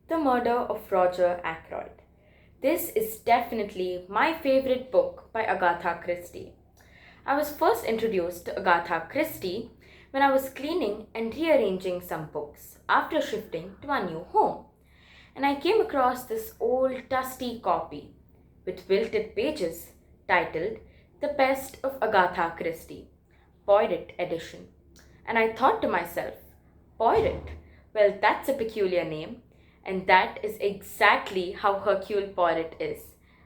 The Murder of Roger Ackroyd. This is definitely my favorite book by Agatha Christie. I was first introduced to Agatha Christie when I was cleaning and rearranging some books after shifting to a new home. And I came across this old dusty copy with wilted pages titled The Best of Agatha Christie, Poirot Edition. And I thought to myself, Poirot? Well, that's a peculiar name. And that is exactly how Hercule Poirot is,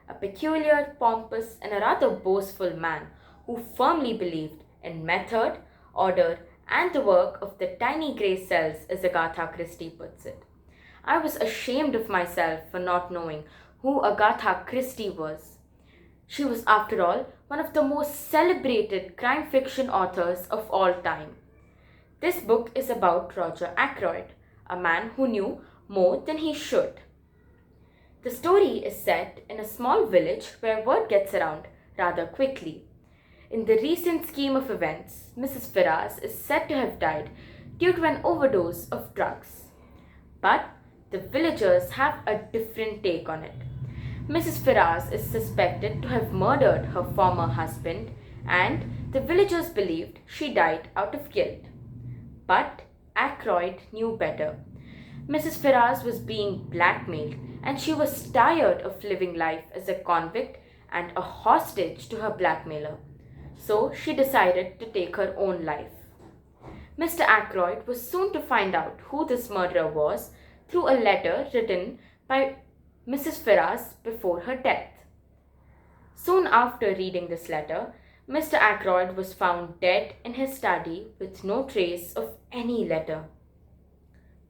a peculiar, pompous, and a rather boastful man who firmly believed in method, order, and the work of the tiny grey cells, as Agatha Christie puts it. I was ashamed of myself for not knowing who Agatha Christie was. She was, after all, one of the most celebrated crime fiction authors of all time. This book is about Roger Ackroyd, a man who knew more than he should. The story is set in a small village where word gets around rather quickly. In the recent scheme of events, Mrs. Firaz is said to have died due to an overdose of drugs. But the villagers have a different take on it. Mrs. Firaz is suspected to have murdered her former husband, and the villagers believed she died out of guilt. But Ackroyd knew better. Mrs. Firaz was being blackmailed, and she was tired of living life as a convict and a hostage to her blackmailer. So she decided to take her own life. Mr. Ackroyd was soon to find out who this murderer was through a letter written by Mrs. Firaz before her death. Soon after reading this letter, Mr. Ackroyd was found dead in his study with no trace of any letter.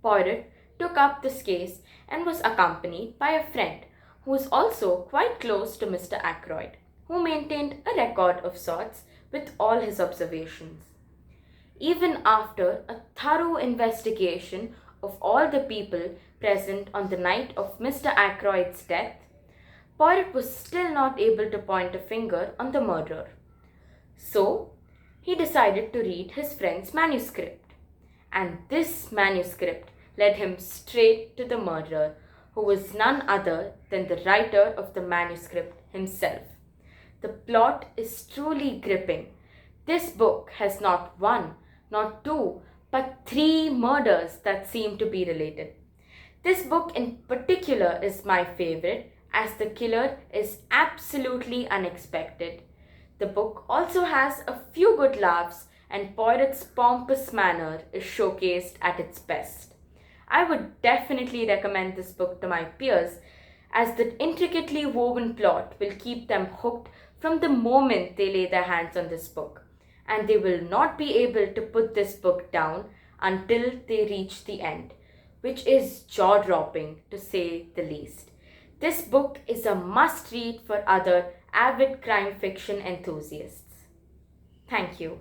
Poirot took up this case and was accompanied by a friend who was also quite close to Mr. Ackroyd, who maintained a record of sorts with all his observations. Even after a thorough investigation of all the people present on the night of Mr. Ackroyd's death, Poirot was still not able to point a finger on the murderer. So, he decided to read his friend's manuscript. And this manuscript led him straight to the murderer, who was none other than the writer of the manuscript himself. The plot is truly gripping. This book has not one, not two, but three murders that seem to be related. This book in particular is my favorite, as the killer is absolutely unexpected. The book also has a few good laughs, and Poirot's pompous manner is showcased at its best. I would definitely recommend this book to my peers, as the intricately woven plot will keep them hooked from the moment they lay their hands on this book, and they will not be able to put this book down until they reach the end, which is jaw-dropping to say the least. This book is a must-read for other avid crime fiction enthusiasts. Thank you.